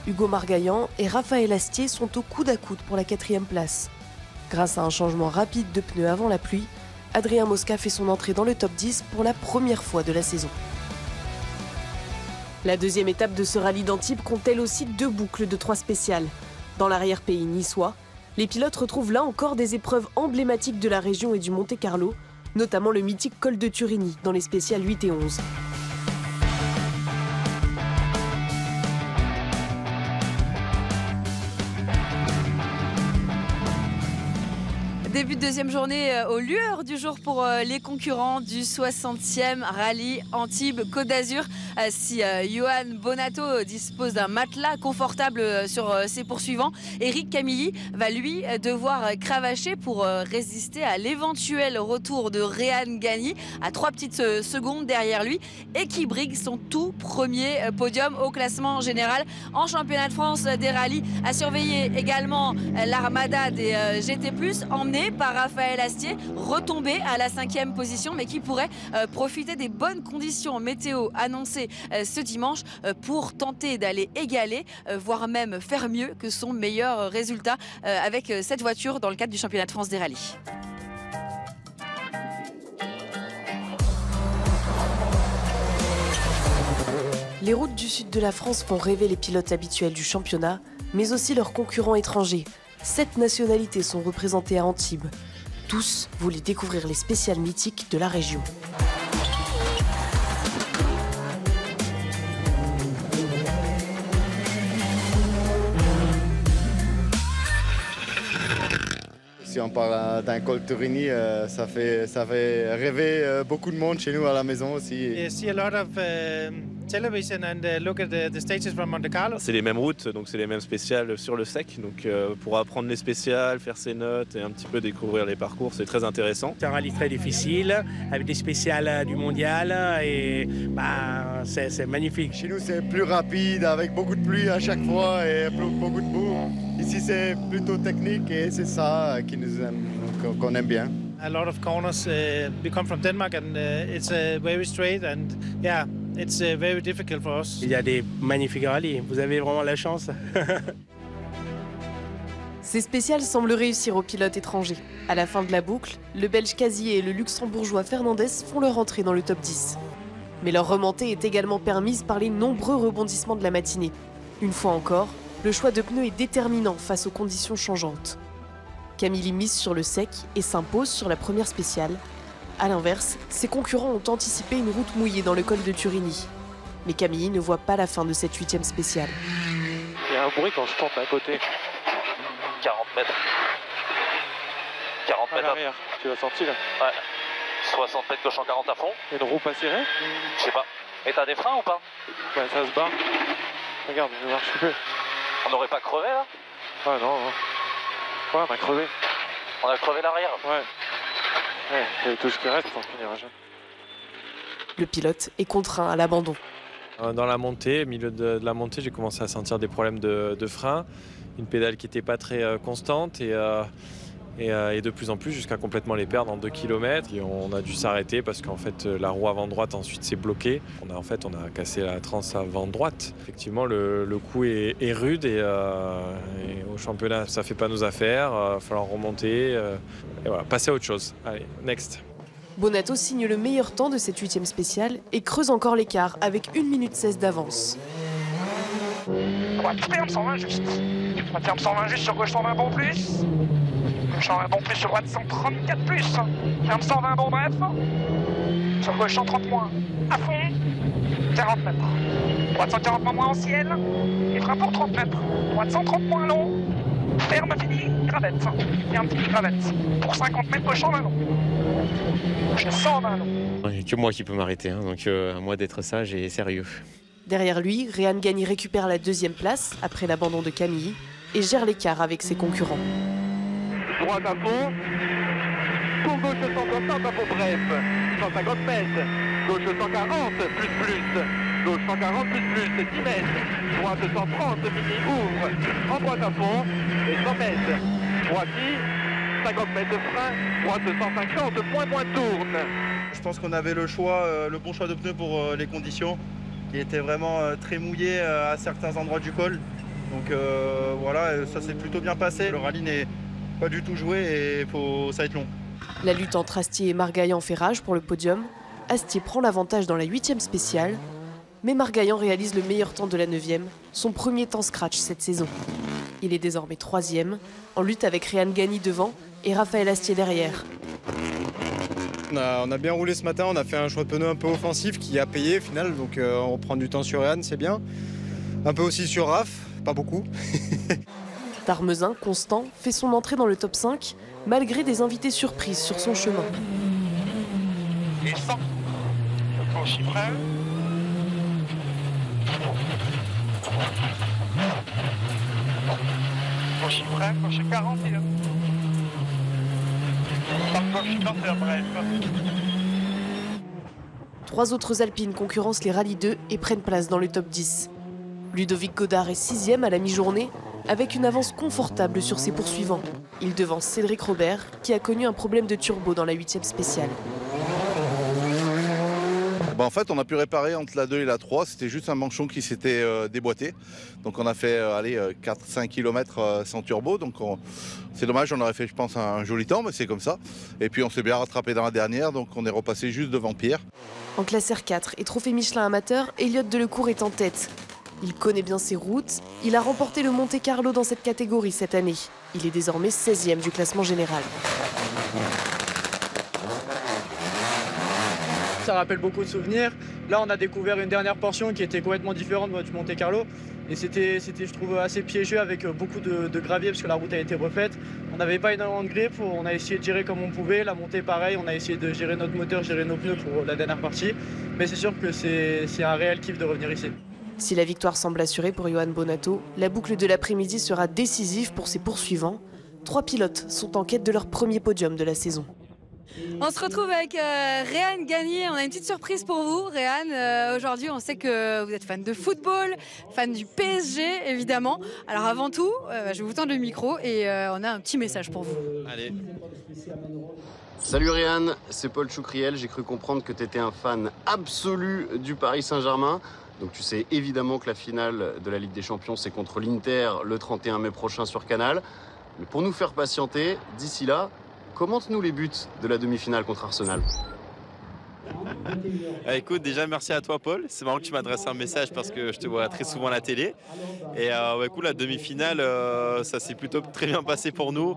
Hugo Margaillan et Raphaël Astier sont au coude à coude pour la 4e place. Grâce à un changement rapide de pneus avant la pluie, Adrien Mosca fait son entrée dans le top 10 pour la première fois de la saison. La deuxième étape de ce rallye d'Antibes compte elle aussi 2 boucles de 3 spéciales. Dans l'arrière-pays niçois, les pilotes retrouvent là encore des épreuves emblématiques de la région et du Monte-Carlo, notamment le mythique col de Turini dans les spéciales 8 et 11. Début de deuxième journée aux lueurs du jour pour les concurrents du 60e rallye Antibes Côte d'Azur. Si Yoann Bonato dispose d'un matelas confortable sur ses poursuivants, Éric Camillier va lui devoir cravacher pour résister à l'éventuel retour de Réan Gagny à 3 petites secondes derrière lui et qui brigue son tout premier podium au classement général en championnat de France des rallyes. À surveiller également l'armada des GT+, emmenée par Raphaël Astier, retombé à la 5e position, mais qui pourrait profiter des bonnes conditions météo annoncées ce dimanche pour tenter d'aller égaler, voire même faire mieux que son meilleur résultat avec cette voiture dans le cadre du championnat de France des rallyes. Les routes du sud de la France font rêver les pilotes habituels du championnat, mais aussi leurs concurrents étrangers. 7 nationalités sont représentées à Antibes. Tous voulaient découvrir les spéciales mythiques de la région. Si on parle d'un col Turini, ça fait rêver beaucoup de monde chez nous à la maison aussi. I see a lot of television and look at the stages from Monte Carlo. C'est les mêmes routes, donc c'est les mêmes spéciales sur le sec. Donc pour apprendre les spéciales, faire ses notes et un petit peu découvrir les parcours, c'est très intéressant. C'est un rallye très difficile, avec des spéciales du mondial et c'est magnifique. Chez nous c'est plus rapide, avec beaucoup de pluie à chaque fois et beaucoup de boue. Ici c'est plutôt technique et c'est ça qu'on aime bien. A lot of corners. We come from Denmark and it's very straight and yeah, it's very difficult for us. Il y a des magnifiques rallyes. Vous avez vraiment la chance. Ces spéciales semblent réussir aux pilotes étrangers. À la fin de la boucle, le Belge Casier et le Luxembourgeois Fernandez font leur entrée dans le top 10. Mais leur remontée est également permise par les nombreux rebondissements de la matinée. Une fois encore, le choix de pneus est déterminant face aux conditions changeantes. Camillier mise sur le sec et s'impose sur la première spéciale. A l'inverse, ses concurrents ont anticipé une route mouillée dans le col de Turini. Mais Camillier ne voit pas la fin de cette 8e spéciale. Il y a un bruit quand je tourne à côté. 40 mètres. 40 mètres. Arrière. Tu vas sortir là. Ouais. 60 mètres gauche en 40 à fond. Une roue pas serrée. Je sais pas. Et t'as des freins ou pas? Ouais, ça se barre. Regarde, ça marche plus. On n'aurait pas crevé là? Ouais, non. Ouais, on a crevé. On a crevé l'arrière? Ouais, et tout ce qui reste, on finira jamais. Le pilote est contraint à l'abandon. Dans la montée, au milieu de la montée, j'ai commencé à sentir des problèmes de frein, une pédale qui n'était pas très constante et de plus en plus jusqu'à complètement les perdre en 2 km. Et on a dû s'arrêter parce qu'en fait la roue avant droite ensuite s'est bloquée. On a cassé la transe avant droite. Effectivement le coup est rude et au championnat ça fait pas nos affaires. Il va falloir remonter et voilà, passer à autre chose. Allez, next. Bonato signe le meilleur temps de cette 8e spéciale et creuse encore l'écart avec 1 minute 16 d'avance. Droite ferme, 120 juste. Droite ferme, 120 juste, sur gauche 120 bon plus. Gauche 120 bon plus, sur droite 134 plus. Ferme 120 bon bref. Sur gauche 130 moins. À fond. 40 mètres. Droite 140 moins en ciel. Et frein pour 30 mètres. Droite 130 moins long. Ferme, fini, gravette. Et un petit gravette. Pour 50 mètres, cochon d'un long. Je sens d'un long. Il n'y a que moi qui peux m'arrêter, hein, donc à moi d'être sage et sérieux. Derrière lui, Réan Gagny récupère la 2e place après l'abandon de Camille et gère l'écart avec ses concurrents. Droite à fond. Pour gauche 160 à fond bref. 150 mètres. Gauche 140 plus. Gauche 140 plus 10 mètres. Droite 130 mini ouvre. En droite à fond. Et 100 mètres. Droiti. 50 mètres de frein. Droite 150. Point tourne. Je pense qu'on avait le bon choix de pneus pour les conditions, qui étaient vraiment très mouillés à certains endroits du col. Donc voilà, ça s'est plutôt bien passé. Le rallye n'est pas du tout joué et ça va être long. La lutte entre Astier et Margaillan fait rage pour le podium. Astier prend l'avantage dans la 8e spéciale, mais Margaillan réalise le meilleur temps de la 9e, son premier temps scratch cette saison. Il est désormais 3e, en lutte avec Réan Gagny devant et Raphaël Astier derrière. On a bien roulé ce matin, on a fait un choix de pneus un peu offensif qui a payé au final, donc on prend du temps sur Réan, c'est bien. Un peu aussi sur Raph, pas beaucoup. Darmezin, constant, fait son entrée dans le top 5, malgré des invités surprises sur son chemin. Et 100. Le gauche frein. Gauche frein, gauche 41. Bref. 3 autres Alpines concurrencent les Rallye 2 et prennent place dans le top 10. Ludovic Godard est 6e à la mi-journée, avec une avance confortable sur ses poursuivants. Il devance Cédric Robert, qui a connu un problème de turbo dans la 8e spéciale. En fait, on a pu réparer entre la 2 et la 3. C'était juste un manchon qui s'était déboîté. Donc on a fait 4-5 km sans turbo. Donc c'est dommage, on aurait fait, je pense, un joli temps, mais c'est comme ça. Et puis on s'est bien rattrapé dans la dernière, donc on est repassé juste devant Pierre. En classe R4 et trophée Michelin amateur, Elliott Delecourt est en tête. Il connaît bien ses routes. Il a remporté le Monte Carlo dans cette catégorie cette année. Il est désormais 16e du classement général. Ça rappelle beaucoup de souvenirs. Là, on a découvert une dernière portion qui était complètement différente du Monte Carlo. Et c'était, je trouve, assez piégeux avec beaucoup de gravier parce que la route a été refaite. On n'avait pas énormément de grip. On a essayé de gérer comme on pouvait. La montée, pareil. On a essayé de gérer notre moteur, gérer nos pneus pour la dernière partie. Mais c'est sûr que c'est un réel kiff de revenir ici. Si la victoire semble assurée pour Johan Bonato, la boucle de l'après-midi sera décisive pour ses poursuivants. 3 pilotes sont en quête de leur premier podium de la saison. On se retrouve avec Réan Gagny. On a une petite surprise pour vous, Réan. Aujourd'hui, on sait que vous êtes fan de football, fan du PSG, évidemment. Alors avant tout, je vais vous tendre le micro et on a un petit message pour vous. Allez. Salut Réan, c'est Paul Choucriel. J'ai cru comprendre que tu étais un fan absolu du Paris Saint-Germain. Donc tu sais évidemment que la finale de la Ligue des Champions, c'est contre l'Inter le 31 mai prochain sur Canal. Mais pour nous faire patienter, d'ici là, commente-nous les buts de la demi-finale contre Arsenal. Écoute, déjà merci à toi Paul. C'est marrant que tu m'adresses un message parce que je te vois très souvent à la télé. Et écoute, la demi-finale, ça s'est plutôt très bien passé pour nous.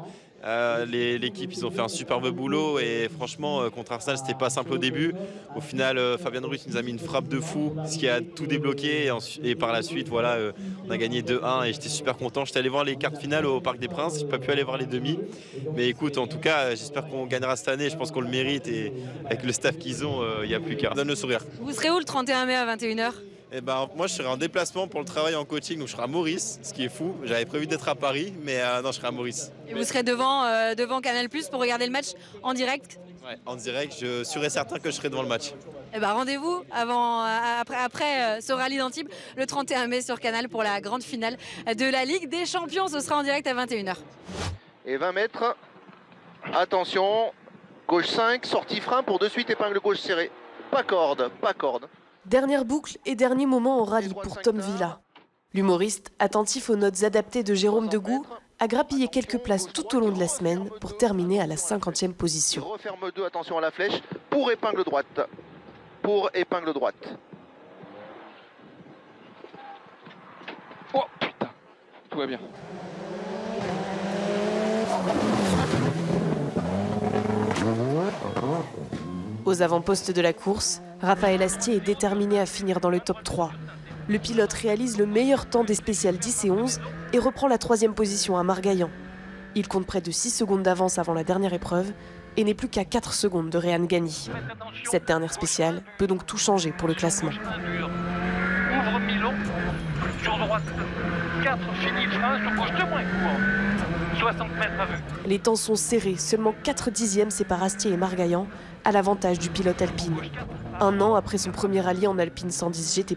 L'équipe, ils ont fait un superbe boulot et franchement, contre Arsenal, c'était pas simple au début. Au final, Fabien Ruiz nous a mis une frappe de fou, ce qui a tout débloqué. Et par la suite, voilà, on a gagné 2-1 et j'étais super content. J'étais allé voir les quarts finales au Parc des Princes. J'ai pas pu aller voir les demi. Mais écoute, en tout cas, j'espère qu'on gagnera cette année. Je pense qu'on le mérite et avec le staff qu'ils ont, il n'y a plus qu'à. Donne le sourire. Vous serez où le 31 mai à 21h ? Eh ben, moi, je serai en déplacement pour le travail en coaching, donc je serai à Maurice, ce qui est fou. J'avais prévu d'être à Paris, mais non, je serai à Maurice. Et vous serez devant Canal+ pour regarder le match en direct ? Ouais, en direct, je serai certain que je serai devant le match. Eh ben, rendez-vous après ce rallye d'Antibes le 31 mai sur Canal pour la grande finale de la Ligue des Champions. Ce sera en direct à 21h. Et 20 mètres, attention, gauche 5, sortie frein pour de suite épingle gauche serrée. Pas corde, pas corde. Dernière boucle et dernier moment au rallye pour Tom Villa. L'humoriste, attentif aux notes adaptées de Jérôme Degout, a grappillé quelques places tout au long de la semaine pour terminer à la 50e position. Referme 2, attention à la flèche, pour épingle droite. Pour épingle droite. Oh putain, tout va bien. Aux avant-postes de la course, Raphaël Astier est déterminé à finir dans le top 3. Le pilote réalise le meilleur temps des spéciales 10 et 11 et reprend la 3e position à Margaillan. Il compte près de 6 secondes d'avance avant la dernière épreuve et n'est plus qu'à 4 secondes de Rehan Ghani. Cette dernière spéciale peut donc tout changer pour le classement. Ouvre Milon, sur droite 4, fini frein, sur gauche 2 moins court. 60 mètres à vue. Les temps sont serrés, seulement 4 dixièmes séparent Astier et Margaillan à l'avantage du pilote alpine. Un an après son premier rallye en Alpine 110 GT+,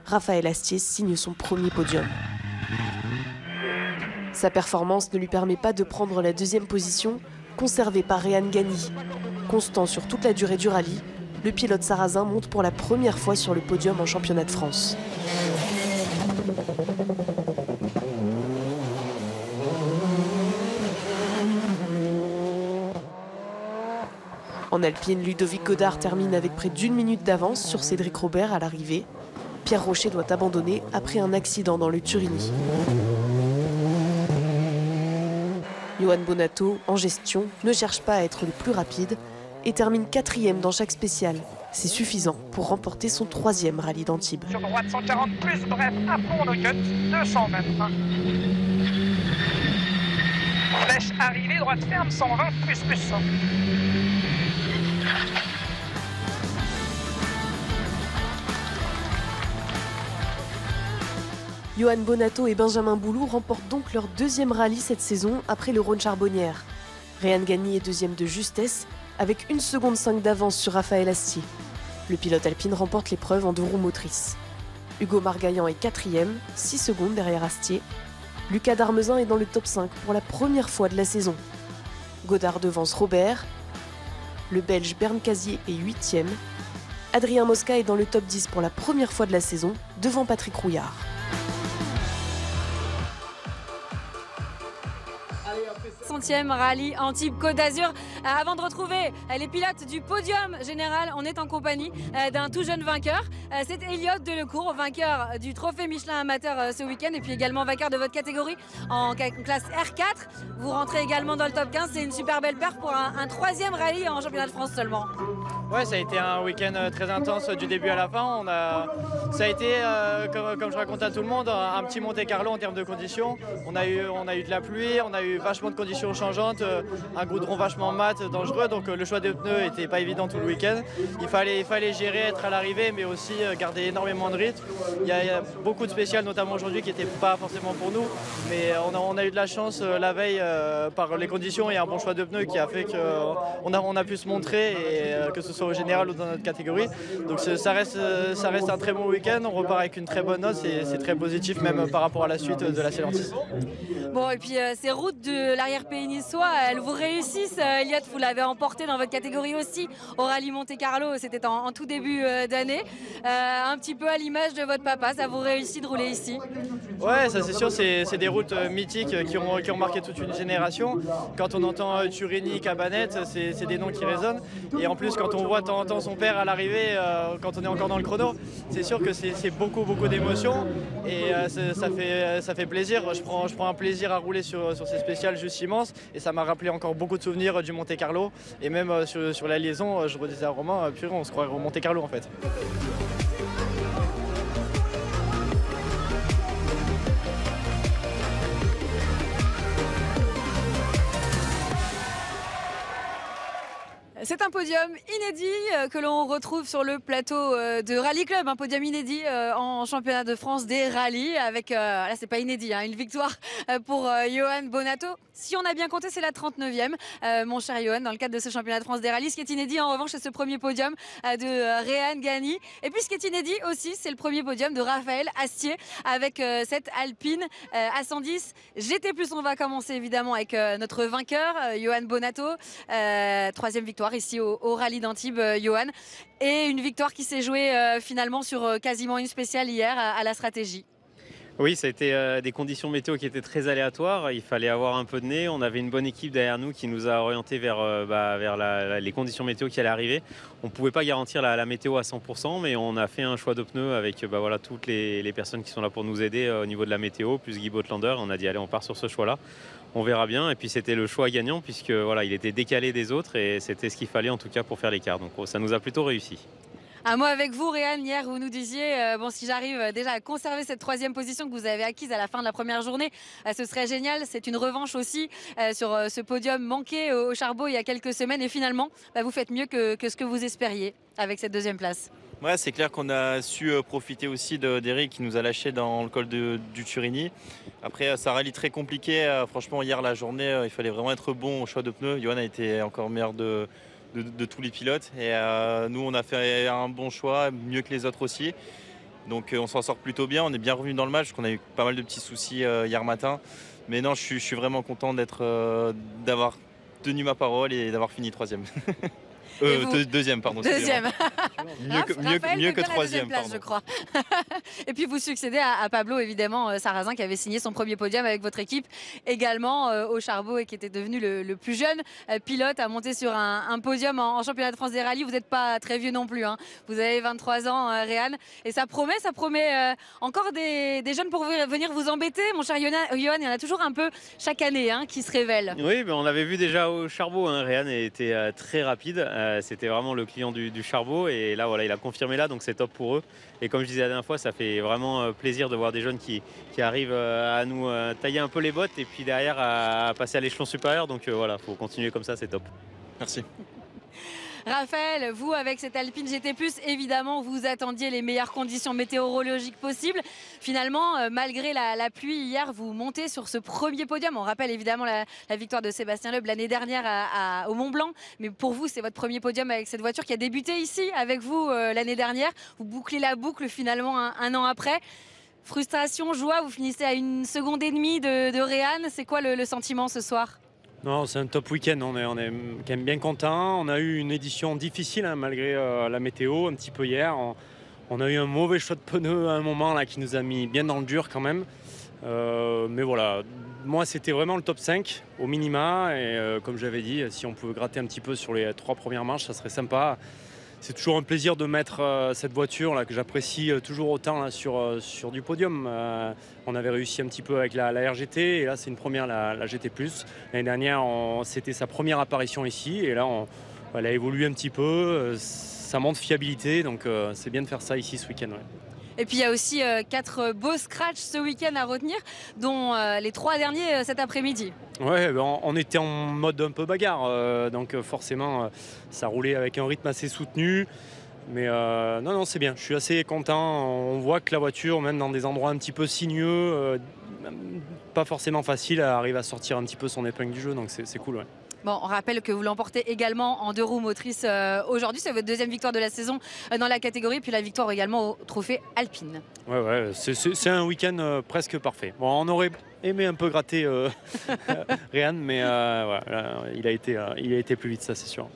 Raphaël Astier signe son premier podium. Sa performance ne lui permet pas de prendre la 2e position, conservée par Rehan Ghani. Constant sur toute la durée du rallye, le pilote sarrasin monte pour la première fois sur le podium en championnat de France. En Alpine, Ludovic Godard termine avec près d'1 minute d'avance sur Cédric Robert à l'arrivée. Pierre Rocher doit abandonner après un accident dans le Turini. Johan Bonato, en gestion, ne cherche pas à être le plus rapide et termine 4e dans chaque spéciale. C'est suffisant pour remporter son 3e rallye d'Antibes. Sur droite 140 plus, bref, à fond de cut, 200 mètres. Flèche arrivée, droite ferme, 120 plus. Johan Bonato et Benjamin Boulou remportent donc leur 2e rallye cette saison après le Rhône Charbonnière. Rehan Ghani est 2e de justesse avec 1 seconde 5 d'avance sur Raphaël Astier. Le pilote alpine remporte l'épreuve en 2 roues motrices. Hugo Margaillan est 4e, 6 secondes derrière Astier. Lucas Darmezin est dans le top 5 pour la première fois de la saison. Godard devance Robert. Le Belge Bernd Casier est 8e. Adrien Mosca est dans le top 10 pour la première fois de la saison, devant Patrick Rouillard. 60e rallye Antibes Côte d'Azur. Avant de retrouver les pilotes du podium général, on est en compagnie d'un tout jeune vainqueur. C'est Elliot Delecourt, vainqueur du trophée Michelin amateur ce week-end et puis également vainqueur de votre catégorie en classe R4. Vous rentrez également dans le top 15. C'est une super belle perf pour un 3e rallye en championnat de France seulement. Ouais, ça a été un week-end très intense du début à la fin. Ça a été, comme je raconte à tout le monde, un petit Monte-Carlo en termes de conditions. On a eu de la pluie, on a eu vachement de conditions changeantes, un goudron vachement mat, dangereux, donc le choix des pneus n'était pas évident tout le week-end. Il fallait gérer, être à l'arrivée, mais aussi garder énormément de rythme. Il y a beaucoup de spéciales, notamment aujourd'hui, qui n'étaient pas forcément pour nous, mais on a eu de la chance la veille par les conditions et un bon choix de pneus qui a fait qu'on a pu se montrer, et que ce soit au général ou dans notre catégorie. Donc ça reste un très bon week-end, on repart avec une très bonne note, c'est très positif même par rapport à la suite de la Stellantis. Bon, et puis ces routes de l'arrière-pays niçois, elles vous réussissent. Elliot, vous l'avez emporté dans votre catégorie aussi au rallye Monte-Carlo, c'était en tout début d'année. Un petit peu à l'image de votre papa, ça vous réussit de rouler ici? Ouais, ça c'est sûr, c'est des routes mythiques qui ont marqué toute une génération. Quand on entend Turini, Cabanette, c'est des noms qui résonnent. Et en plus, quand on voit de temps en temps son père à l'arrivée, quand on est encore dans le chrono, c'est sûr que c'est beaucoup d'émotions. Et ça fait plaisir. Je prends un plaisir à rouler sur ces spéciales juste immenses. Et ça m'a rappelé encore beaucoup de souvenirs du Monte-Carlo. Et même sur la liaison, je redisais à Romain, purée, on se croirait au Monte-Carlo en fait. C'est un podium inédit que l'on retrouve sur le plateau de Rallye Club, un podium inédit en championnat de France des rallyes avec, là c'est pas inédit, une victoire pour Johan Bonato. Si on a bien compté, c'est la 39e, mon cher Johan, dans le cadre de ce championnat de France des rallyes. Ce qui est inédit en revanche, c'est ce premier podium de Rehan Ghani. Et puis ce qui est inédit aussi, c'est le premier podium de Raphaël Astier avec cette Alpine A110 GT+. On va commencer évidemment avec notre vainqueur, Johan Bonato, 3e victoire ici au rallye d'Antibes, Johan, et une victoire qui s'est jouée finalement sur quasiment une spéciale hier à la stratégie. Oui, ça a été des conditions météo qui étaient très aléatoires. Il fallait avoir un peu de nez. On avait une bonne équipe derrière nous qui nous a orientés vers les conditions météo qui allaient arriver. On ne pouvait pas garantir la météo à 100%, mais on a fait un choix de pneus avec toutes les personnes qui sont là pour nous aider au niveau de la météo, plus Guy Botlander. On a dit allez, on part sur ce choix-là. On verra bien. Et puis c'était le choix gagnant puisque il était décalé des autres et c'était ce qu'il fallait en tout cas pour faire l'écart. Donc ça nous a plutôt réussi. Un mot avec vous, Réan. Hier, vous nous disiez bon, si j'arrive déjà à conserver cette 3e position que vous avez acquise à la fin de la première journée, ce serait génial. C'est une revanche aussi sur ce podium manqué au Charbot il y a quelques semaines. Et finalement, vous faites mieux que ce que vous espériez avec cette 2e place. Ouais, c'est clair qu'on a su profiter aussi d'Eric qui nous a lâché dans le col du Turini. Après, ça rallye très compliqué. Franchement, hier, la journée, il fallait vraiment être bon au choix de pneus. Johan a été encore meilleur de tous les pilotes. Et nous, on a fait un bon choix, mieux que les autres aussi. Donc on s'en sort plutôt bien. On est bien revenu dans le match parce qu'on a eu pas mal de petits soucis hier matin. Mais non, je suis vraiment content d'avoir tenu ma parole et d'avoir fini 3e. Deuxième, pardon. Deuxième. mieux que 3e, place, je crois. Et puis vous succédez à Pablo, évidemment, Sarrazin, qui avait signé son premier podium avec votre équipe, également au Charbot, et qui était devenu le plus jeune pilote à monter sur un podium en championnat de France des rallyes. Vous n'êtes pas très vieux non plus, hein. Vous avez 23 ans, Réan, et ça promet encore des jeunes pour venir vous embêter. Mon cher Johan, il y en a toujours un peu chaque année qui se révèlent. Oui, on l'avait vu déjà au Charbot, Réan était très rapide. C'était vraiment le client du Charbot, et là voilà, il a confirmé là, donc c'est top pour eux. Et comme je disais la dernière fois, ça fait vraiment plaisir de voir des jeunes qui arrivent à nous tailler un peu les bottes et puis derrière à passer à l'échelon supérieur. Donc voilà, faut continuer comme ça, c'est top. Merci. Raphaël, vous, avec cette Alpine GT+, évidemment, vous attendiez les meilleures conditions météorologiques possibles. Finalement, malgré la pluie hier, vous montez sur ce premier podium. On rappelle évidemment la victoire de Sébastien Loeb l'année dernière au Mont-Blanc. Mais pour vous, c'est votre premier podium avec cette voiture qui a débuté ici avec vous l'année dernière. Vous bouclez la boucle finalement un an après. Frustration, joie, vous finissez à 1,5 seconde de Réan. C'est quoi le sentiment ce soir ? Non, c'est un top week-end, on est quand même bien content. On a eu une édition difficile malgré la météo un petit peu hier. On a eu un mauvais choix de pneus à un moment là, qui nous a mis bien dans le dur quand même. Mais voilà, moi c'était vraiment le top 5 au minima. Et comme j'avais dit, si on pouvait gratter un petit peu sur les 3 premières manches, ça serait sympa. C'est toujours un plaisir de mettre cette voiture là, que j'apprécie toujours autant là, sur du podium. On avait réussi un petit peu avec la RGT, et là c'est une première, la GT+. L'année dernière, c'était sa première apparition ici, et là elle a évolué un petit peu. Ça monte fiabilité, donc c'est bien de faire ça ici ce week-end. Ouais. Et puis il y a aussi 4 beaux scratchs ce week-end à retenir, dont les 3 derniers cet après-midi. Ouais, on était en mode un peu bagarre, donc forcément ça roulait avec un rythme assez soutenu. Mais non, c'est bien, je suis assez content. On voit que la voiture, même dans des endroits un petit peu sinueux, pas forcément facile, arrive à sortir un petit peu son épingle du jeu, donc c'est cool. Ouais. Bon, on rappelle que vous l'emportez également en 2 roues motrices aujourd'hui. C'est votre 2e victoire de la saison dans la catégorie, puis la victoire également au trophée Alpine. Ouais, c'est un week-end presque parfait. Bon, on aurait aimé un peu gratter Réan, mais voilà, il a été plus vite, ça c'est sûr.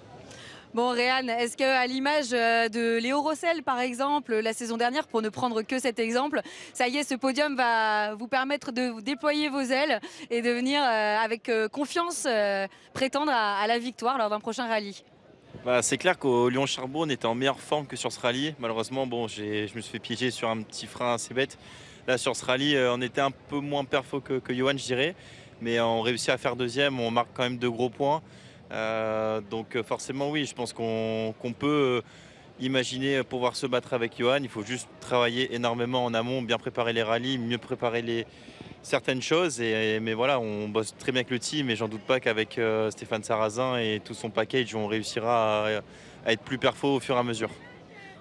Bon, Réan, est-ce qu'à l'image de Léo Rossel, par exemple, la saison dernière, pour ne prendre que cet exemple, ça y est, ce podium va vous permettre de vous déployer vos ailes et de venir avec confiance prétendre à la victoire lors d'un prochain rallye? C'est clair qu'au Lyon-Charbot, on était en meilleure forme que sur ce rallye. Malheureusement, je me suis fait piéger sur un petit frein assez bête. Là, sur ce rallye, on était un peu moins perfo que Johan, je dirais. Mais on réussit à faire 2e, on marque quand même 2 gros points. Donc forcément oui, je pense qu'on peut imaginer pouvoir se battre avec Johan. Il faut juste travailler énormément en amont, bien préparer les rallyes, mieux préparer certaines choses. Mais voilà, on bosse très bien avec le team, et j'en doute pas qu'avec Stéphane Sarrazin et tout son package, on réussira à être plus perfo au fur et à mesure.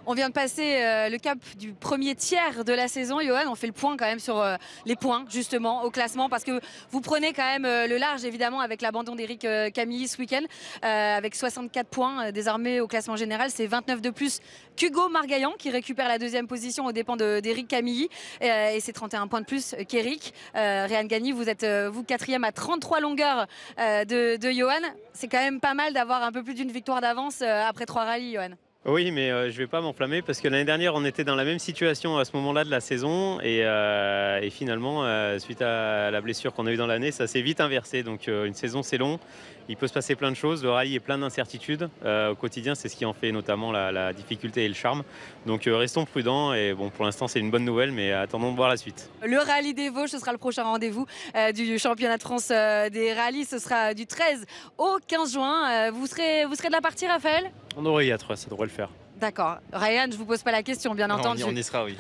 On vient de passer le cap du premier tiers de la saison. Johan, on fait le point quand même sur les points, justement, au classement, parce que vous prenez quand même le large, évidemment, avec l'abandon d'Éric Camilly ce week-end, avec 64 points désormais au classement général. C'est 29 de plus qu'Hugo Margaillan, qui récupère la 2e position aux dépens d'Éric Camilly, et c'est 31 points de plus qu'Éric. Réan Gagny, vous êtes vous 4e à 33 longueurs de Johan. C'est quand même pas mal d'avoir un peu plus d'une victoire d'avance après 3 rallyes, Johan. Oui, mais je ne vais pas m'enflammer parce que l'année dernière, on était dans la même situation à ce moment-là de la saison, et finalement, suite à la blessure qu'on a eue dans l'année, ça s'est vite inversé. Donc une saison, c'est long, il peut se passer plein de choses, le rallye est plein d'incertitudes. Au quotidien, c'est ce qui en fait notamment la difficulté et le charme. Donc restons prudents, et bon, pour l'instant, c'est une bonne nouvelle, mais attendons de voir la suite. Le rallye des Vosges, ce sera le prochain rendez-vous du championnat de France des rallyes. Ce sera du 13 au 15 juin. Vous serez de la partie, Raphaël ? On aurait hâte, ça devrait le faire. D'accord. Ryan, je vous pose pas la question, bien Non, entendu. on y sera, oui.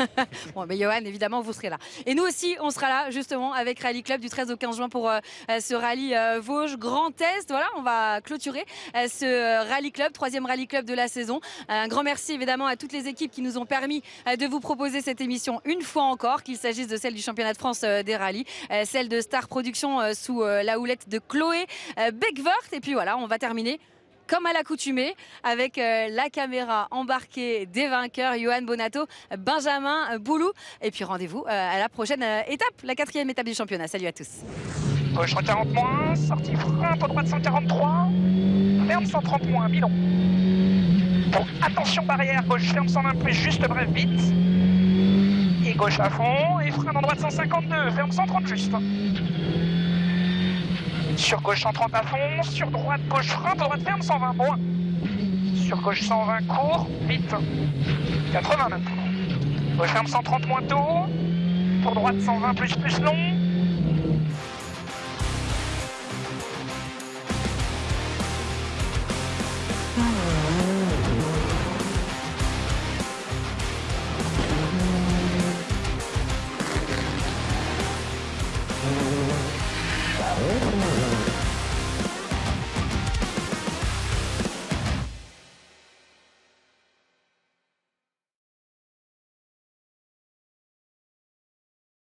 Bon, mais Johan, évidemment, vous serez là. Et nous aussi, on sera là, justement, avec Rallye Club du 13 au 15 juin pour ce rallye Vosges Grand Est. Voilà, on va clôturer ce Rallye Club, 3e Rallye Club de la saison. Un grand merci, évidemment, à toutes les équipes qui nous ont permis de vous proposer cette émission une fois encore, qu'il s'agisse de celle du championnat de France des rallyes, celle de Star Production sous la houlette de Chloé Beckvort. Et puis voilà, on va terminer comme à l'accoutumée, avec la caméra embarquée des vainqueurs, Johan Bonato, Benjamin Boulou. Et puis rendez-vous à la prochaine étape, la 4e étape du championnat. Salut à tous. Gauche 140 moins, sortie frein, pour droite 143, ferme 130 moins, bilan. Donc attention barrière, gauche ferme 120 plus, juste bref, vite. Et gauche à fond, et frein en droite 152, ferme 130 juste. Sur gauche 130 à fond, sur droite gauche frein, pour droite ferme 120 moins. Sur gauche 120 court, vite. 80 maintenant. Gauche ferme 130 moins tôt, pour droite 120 plus long. Oh,